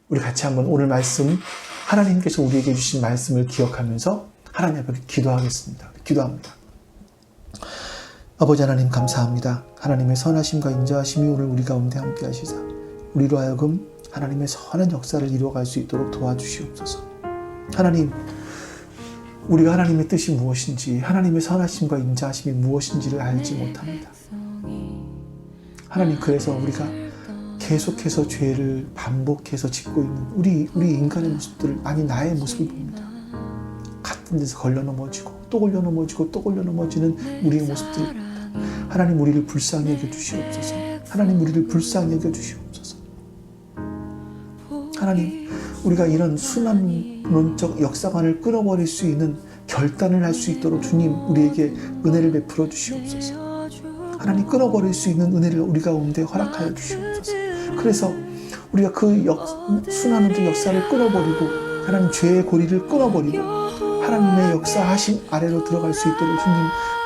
우리 같이 한번 오늘 말씀, 하나님께서 우리에게 주신 말씀을 기억하면서 하나님 앞에 기도하겠습니다. 기도합니다. 아버지 하나님, 감사합니다. 하나님의 선하심과 인자하심이 오늘 우리 가운데 함께 하시사 우리로 하여금 하나님의 선한 역사를 이루어갈 수 있도록 도와주시옵소서. 하나님, 우리가 하나님의 뜻이 무엇인지, 하나님의 선하심과 인자하심이 무엇인지를 알지 못합니다. 하나님, 그래서 우리가 계속해서 죄를 반복해서 짓고 있는 우리 인간의 모습들을, 아니 나의 모습을 봅니다. 같은 데서 걸려 넘어지고 또 걸려 넘어지고 또 걸려 넘어지는 우리의 모습들을 봅니다. 하나님, 우리를 불쌍히 여겨 주시옵소서. 하나님, 우리를 불쌍히 여겨 주시옵소서. 하나님, 우리가 이런 순환론적 역사관을 끊어버릴 수 있는 결단을 할 수 있도록 주님 우리에게 은혜를 베풀어 주시옵소서. 하나님, 끊어버릴 수 있는 은혜를 우리 가운데 허락하여 주시옵소서. 그래서 우리가 그 순환론적 역사를 끊어버리고, 하나님 죄의 고리를 끊어버리고 하나님의 역사하심 아래로 들어갈 수 있도록 주님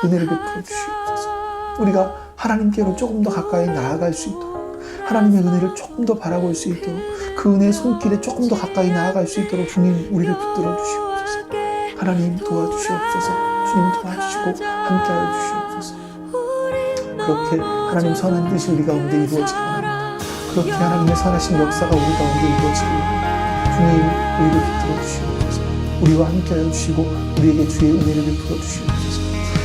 은혜를 베풀어 주시옵소서. 우리가 하나님께로 조금 더 가까이 나아갈 수 있도록, 하나님의 은혜를 조금 더 바라볼 수 있도록, 그 은혜의 손길에 조금 더 가까이 나아갈 수 있도록 주님 우리를 붙들어 주시옵소서. 하나님 도와주시옵소서. 주님 도와주시고 함께하여 주시옵소서. 그렇게 하나님 선한 뜻이 우리 가운데 이루어지기 바랍니다. 그렇게 하나님의 선하신 역사가 우리 가운데 이루어지기 바랍니다. 주님, 우리를 붙들어 주시옵소서. 우리와 함께하여 주시고 우리에게 주의 은혜를 베풀어 주시옵소서.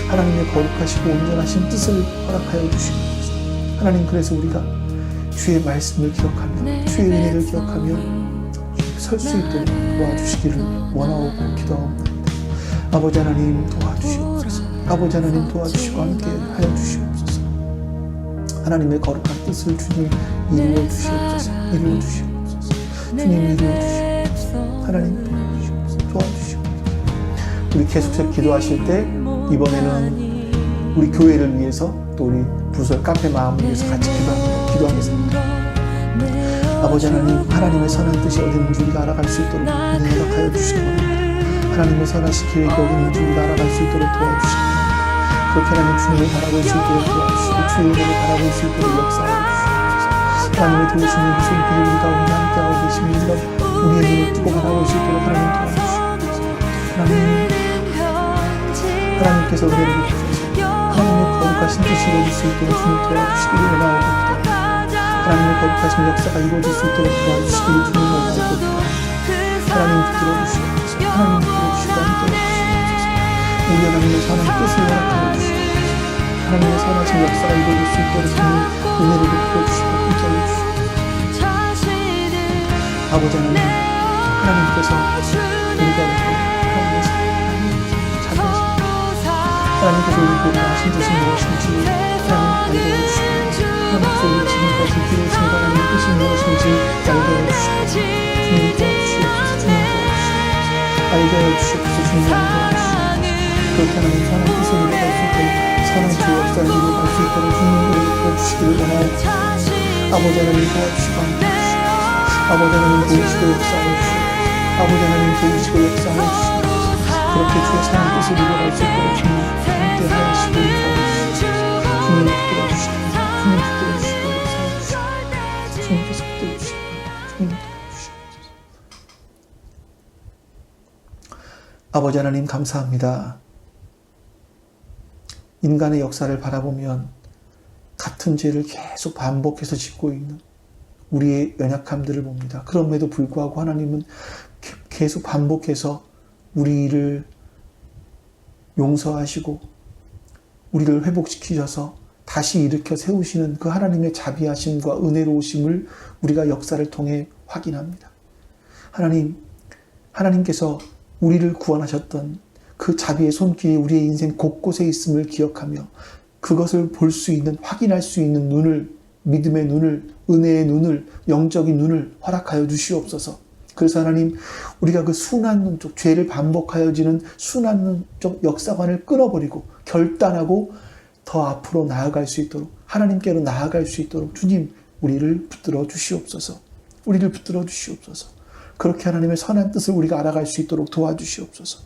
하나님의 거룩하시고 온전하신 뜻을 허락하여 주시옵소서. 하나님, 그래서 우리가 주의 말씀을 기억하며 주의 은혜를 기억하며 설 수 있도록 도와주시기를 원하고 기도합니다. 아버지 하나님 도와주시옵소서. 아버지 하나님 도와주시고 함께하여 주시옵소서. 하나님의 거룩한 뜻을 주님 이루어 주시옵소서. 이루어 주시옵소서. 주님 이루어 주시옵소서. 하나님 도와주시옵소서. 우리 계속해서 기도하실 때 이번에는 우리 교회를 위해서 또 우리 부설 카페 마음을 위해서 같이 기도하겠습니다. 아버지 하나님, 하나님의 선한 뜻이 어디 있는지 우리가 알아갈 수 있도록 은혜 허락하여 주시기 바랍니다. 하나님의 선하신 계획이 어디 있는지 우리가 알아갈 수 있도록 도와주시기 바랍니다. 그렇게 하나님 주님을 바라볼 수 있도록 도와주시고 주의 은혜를 바라볼 수 있도록 역사하여 주시옵소서. 하나님의 도우시는 손길이 우리 가운데 함께하고 계시면 우리가 우리의 눈을 뜨고 바라볼 수 있도록 하나님 도와주시옵소서. 하나님께서 은혜를 주셔서 하나님의 거룩하신 뜻이 이루어질 수 있도록 주님 도와주시기를 원하고 기도합니다. 하나님의 거룩하신 역사가 이루어질 수 있도록 도와주시기를 주님 원하고 기도합니다. 하나님 붙들어 주시옵소서. 하나님 붙들어 주시고 함께해 주시옵소서. 우리 하나님의 선한 뜻을 허락하여 주시옵소서. 하나님의 선하신 역사가 이루어질 수 있도록 주님 은혜를 베풀어 주시고 함께해 주시옵소서. 아버지 하나님, 하나님께서 우리가 하나님께서 하나님께서 우리 보고 하신 뜻이 무엇인지 하나님 알려주시고 하나님께서 우리 지금까지 기도하신 하나님의 뜻이 무엇인지 알려주시고 주님 도와주시옵소서. 주님 도와주시옵소서. 알려주시옵소서. 주님 도와주시옵소서. 그렇게 하나님 선한 뜻을 이루어갈 수 있도록 선한 주 역사를 이루어갈 수 있도록 주님을 도와주시기를 원하옵니다. 아버지 하나님 도와주시고 함께하시옵소서. 아버지 하나님 도우시고 역사하여 주시옵소서. 아버지 하나님 도우시고 역사하여 주시옵소서. 그렇게 주의 선한 뜻을 이루어갈 수 있도록 주님 함께 하시기를 바라옵소서. 주님 붙들어 주시고 주님 붙들어 주시고 역사해 주시고 주님께서 붙들어 주시고 주님 붙들어 주시옵소서. 아버지 하나님 감사합니다. 인간의 역사를 바라보면 같은 죄를 계속 반복해서 짓고 있는 우리의 연약함들을 봅니다. 그럼에도 불구하고 하나님은 계속 반복해서 우리를 용서하시고 우리를 회복시키셔서 다시 일으켜 세우시는 그 하나님의 자비하심과 은혜로우심을 우리가 역사를 통해 확인합니다. 하나님께서 우리를 구원하셨던 그 자비의 손길이 우리의 인생 곳곳에 있음을 기억하며 그것을 볼 수 있는, 확인할 수 있는 눈을, 믿음의 눈을, 은혜의 눈을, 영적인 눈을 허락하여 주시옵소서. 그래서 하나님, 우리가 그 순한 눈 쪽, 죄를 반복하여 지는 순한 눈 쪽 역사관을 끊어버리고 결단하고 더 앞으로 나아갈 수 있도록, 하나님께로 나아갈 수 있도록 주님, 우리를 붙들어 주시옵소서. 우리를 붙들어 주시옵소서. 그렇게 하나님의 선한 뜻을 우리가 알아갈 수 있도록 도와주시옵소서.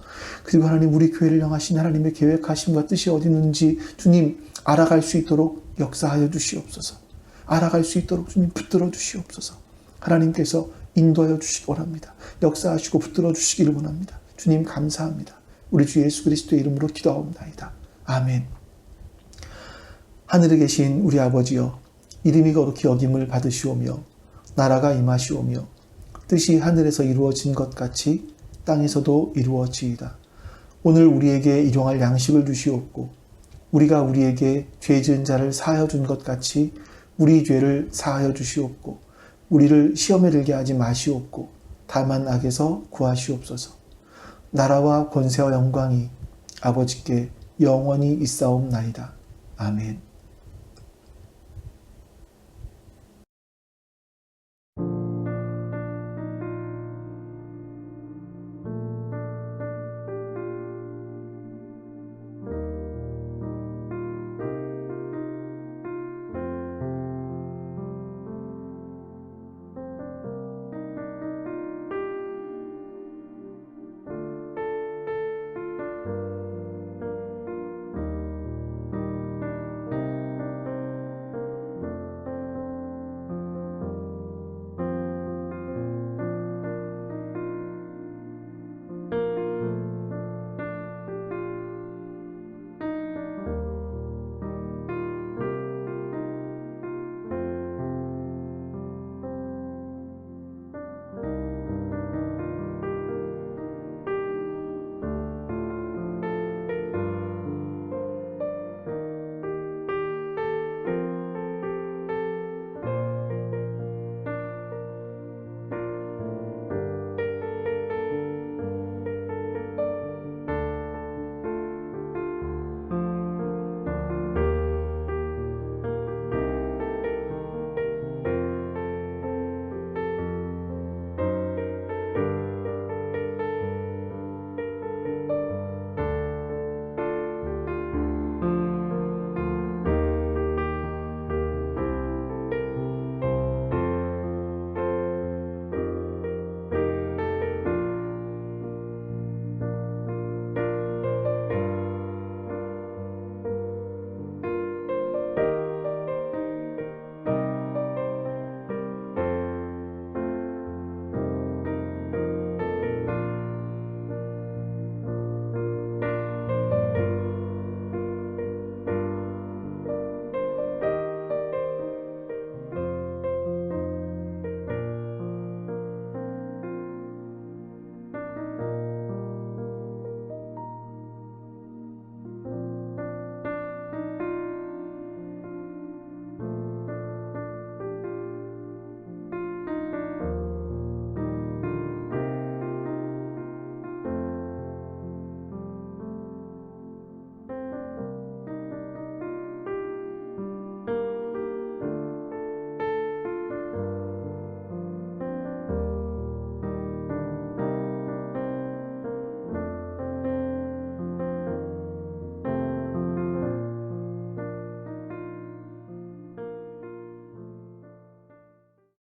그리고 하나님, 우리 교회를 향하신 하나님의 계획하심과 뜻이 어디 있는지 주님 알아갈 수 있도록 역사하여 주시옵소서. 알아갈 수 있도록 주님 붙들어 주시옵소서. 하나님께서 인도하여 주시기 원합니다. 역사하시고 붙들어 주시기를 원합니다. 주님 감사합니다. 우리 주 예수 그리스도의 이름으로 기도하옵나이다. 아멘. 하늘에 계신 우리 아버지여, 이름이 거룩히 여김을 받으시오며 나라가 임하시오며 뜻이 하늘에서 이루어진 것 같이 땅에서도 이루어지이다. 오늘 우리에게 일용할 양식을 주시옵고 우리가 우리에게 죄 지은 자를 사하여 준 것 같이 우리 죄를 사하여 주시옵고 우리를 시험에 들게 하지 마시옵고 다만 악에서 구하시옵소서. 나라와 권세와 영광이 아버지께 영원히 있사옵나이다. 아멘.